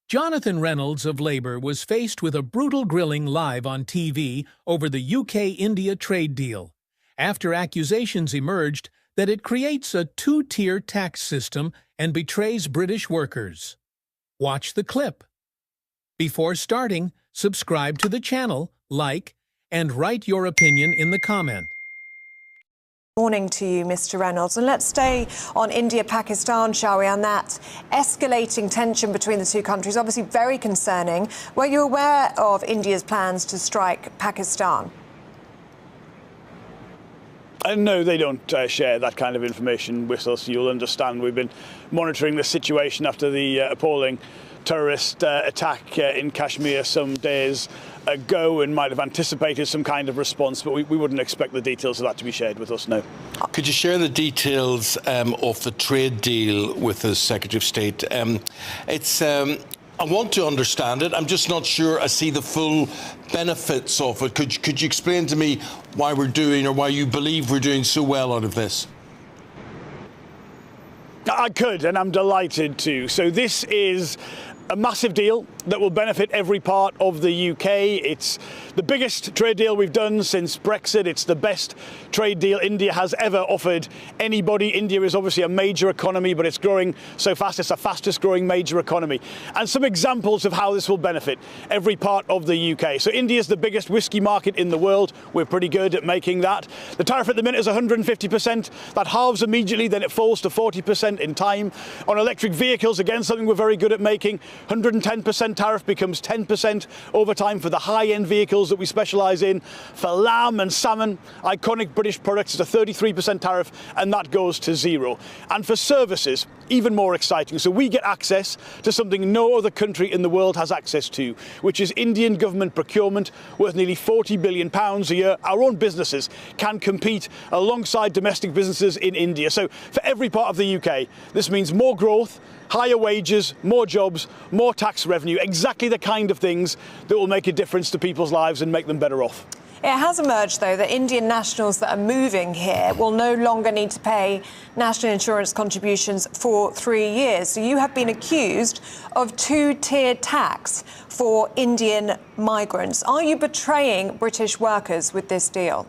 Jonathan Reynolds of Labour was faced with a brutal grilling live on TV over the UK-India trade deal, after accusations emerged that it creates a two-tier tax system and betrays British workers. Watch the clip. Before starting, subscribe to the channel, like, and write your opinion in the comment. Morning to you, Mr. Reynolds. And let's stay on India-Pakistan, shall we, and that escalating tension between the two countries, obviously very concerning. Were you aware of India's plans to strike Pakistan? No, they don't share that kind of information with us. You'll understand we've been monitoring the situation after the appalling terrorist attack in Kashmir some days ago and might have anticipated some kind of response, but we wouldn't expect the details of that to be shared with us, no. Could you share the details of the trade deal with the Secretary of State? I want to understand it. I'm just not sure I see the full benefits of it. Could you explain to me why we're doing, or why you believe we're doing so well out of this? I could, and I'm delighted to. So this is a massive deal that will benefit every part of the UK. It's the biggest trade deal we've done since Brexit. It's the best trade deal India has ever offered anybody. India is obviously a major economy, but it's growing so fast. It's the fastest growing major economy. And some examples of how this will benefit every part of the UK. So India is the biggest whiskey market in the world. We're pretty good at making that. The tariff at the minute is 150%. That halves immediately, then it falls to 40% in time. On electric vehicles, again, something we're very good at making. 110% tariff becomes 10% over time for the high-end vehicles that we specialise in. For lamb and salmon, iconic British products, it's a 33% tariff, and that goes to zero. And for services, even more exciting. So we get access to something no other country in the world has access to, which is Indian government procurement worth nearly £40 billion a year. Our own businesses can compete alongside domestic businesses in India. So for every part of the UK, this means more growth, higher wages, more jobs, more tax revenue, exactly the kind of things that will make a difference to people's lives and make them better off. It has emerged, though, that Indian nationals that are moving here will no longer need to pay national insurance contributions for 3 years. So you have been accused of two-tier tax for Indian migrants. Are you betraying British workers with this deal?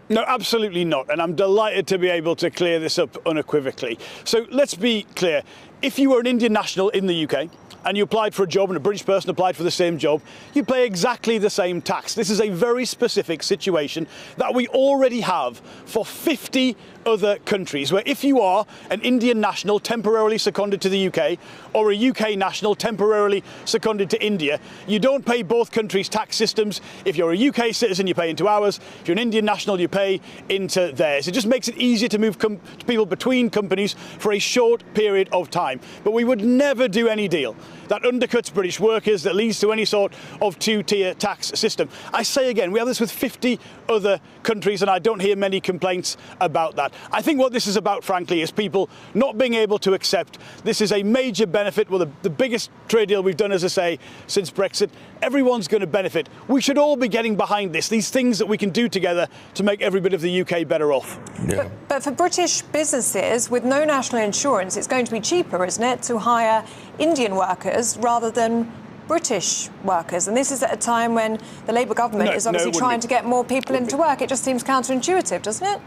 No, absolutely not. And I'm delighted to be able to clear this up unequivocally. So let's be clear. If you were an Indian national in the UK and you applied for a job and a British person applied for the same job, you pay exactly the same tax. This is a very specific situation that we already have for 50 other countries, where if you are an Indian national temporarily seconded to the UK or a UK national temporarily seconded to India, you don't pay both countries' tax systems. If you're a UK citizen, you pay into ours. If you're an Indian national, you pay into theirs. It just makes it easier to move people between companies for a short period of time. But we would never do any deal that undercuts British workers, that leads to any sort of two-tier tax system. I say again, we have this with 50 other countries, and I don't hear many complaints about that. I think what this is about, frankly, is people not being able to accept this is a major benefit. Well, the biggest trade deal we've done, as I say, since Brexit. Everyone's going to benefit. We should all be getting behind this, these things that we can do together to make every bit of the UK better off. Yeah. But for British businesses with no national insurance, it's going to be cheaper, isn't it, to hire Indian workers rather than British workers? And this is at a time when the Labour government is obviously trying to get more people into work. It just seems counterintuitive, doesn't it?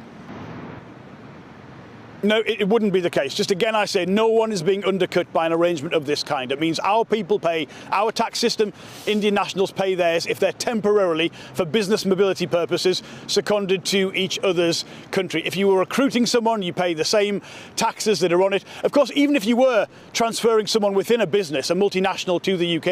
No, it wouldn't be the case. Just again, I say no one is being undercut by an arrangement of this kind. It means our people pay our tax system, Indian nationals pay theirs if they're temporarily, for business mobility purposes, seconded to each other's country. If you were recruiting someone, you pay the same taxes that are on it. Of course, even if you were transferring someone within a business, a multinational, to the UK,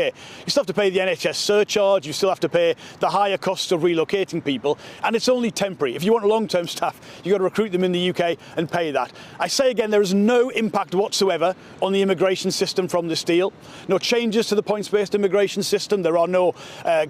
you still have to pay the NHS surcharge, you still have to pay the higher costs of relocating people, and it's only temporary. If you want long-term staff, you've got to recruit them in the UK and pay that. I say again, there is no impact whatsoever on the immigration system from this deal. No changes to the points-based immigration system. There are no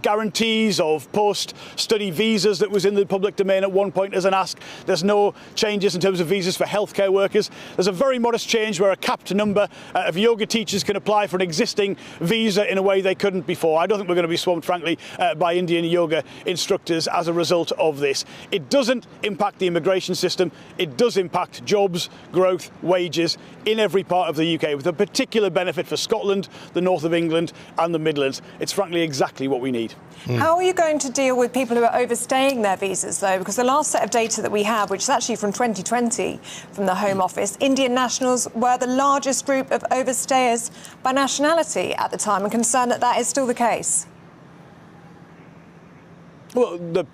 guarantees of post-study visas that was in the public domain at one point as an ask. There's no changes in terms of visas for healthcare workers. There's a very modest change where a capped number of yoga teachers can apply for an existing visa in a way they couldn't before. I don't think we're going to be swamped, frankly, by Indian yoga instructors as a result of this. It doesn't impact the immigration system. It does impact jobs jobs, growth, wages in every part of the UK, with a particular benefit for Scotland, the north of England and the Midlands. It's frankly exactly what we need. How are you going to deal with people who are overstaying their visas, though? Because the last set of data that we have, which is actually from 2020 from the Home Office, Indian nationals were the largest group of overstayers by nationality at the time, and concerned that that is still the case. Well, the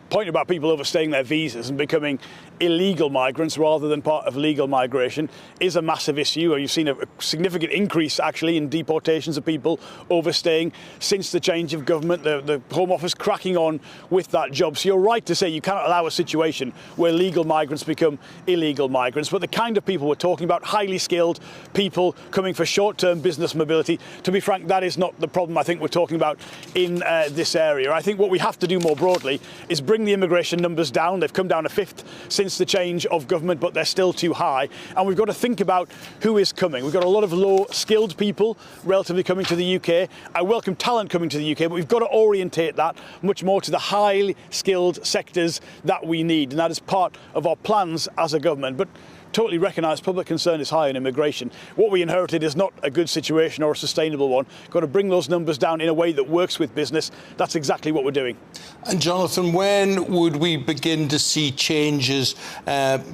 point about people overstaying their visas and becoming illegal migrants rather than part of legal migration is a massive issue. You've seen a significant increase actually in deportations of people overstaying since the change of government, the Home Office cracking on with that job. So you're right to say you cannot allow a situation where legal migrants become illegal migrants, but the kind of people we're talking about, highly skilled people coming for short-term business mobility, to be frank, that is not the problem I think we're talking about in this area. I think what we have to do more broadly is bring the immigration numbers down. They've come down a fifth since the change of government, but they're still too high. And we've got to think about who is coming. We've got a lot of low-skilled people relatively coming to the UK. I welcome talent coming to the UK, but we've got to orientate that much more to the highly skilled sectors that we need. And that is part of our plans as a government. But totally recognise public concern is high on immigration. What we inherited is not a good situation or a sustainable one. Got to bring those numbers down in a way that works with business. That's exactly what we're doing. And Jonathan, when would we begin to see changes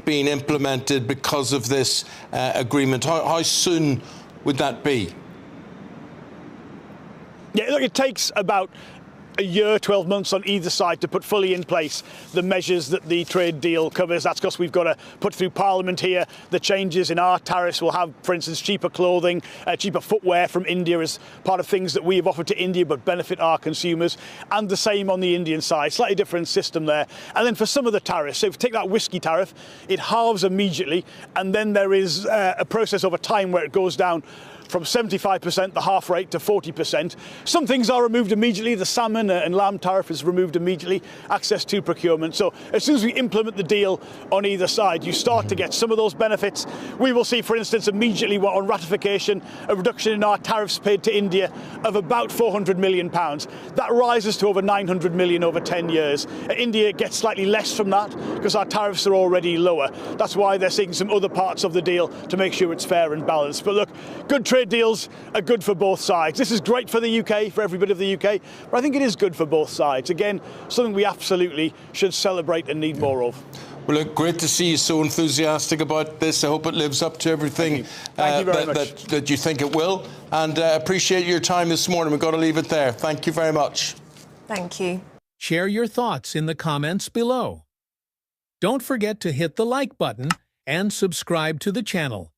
being implemented because of this agreement? How soon would that be? Yeah, look, it takes about a year, 12 months on either side to put fully in place the measures that the trade deal covers. That's because we've got to put through Parliament here the changes in our tariffs. We'll have, for instance, cheaper clothing, cheaper footwear from India as part of things that we have offered to India but benefit our consumers, and the same on the Indian side. Slightly different system there. And then for some of the tariffs, so if you take that whisky tariff, it halves immediately, and then there is a process over time where it goes down from 75%, the half rate, to 40%. Some things are removed immediately. The salmon and lamb tariff is removed immediately. Access to procurement. So as soon as we implement the deal on either side, you start to get some of those benefits. We will see, for instance, immediately on ratification, a reduction in our tariffs paid to India of about £400 million. That rises to over 900 million over 10 years. India gets slightly less from that because our tariffs are already lower. That's why they're seeing some other parts of the deal to make sure it's fair and balanced. But look, good trade deals are good for both sides. This is great for the UK, for everybody of the UK, but I think it is good for both sides. Again, something we absolutely should celebrate and need more of. Well, look, great to see you so enthusiastic about this. I hope it lives up to everything Thank you very much. that you think it will. And appreciate your time this morning. We've got to leave it there. Thank you very much. Thank you. Share your thoughts in the comments below. Don't forget to hit the like button and subscribe to the channel.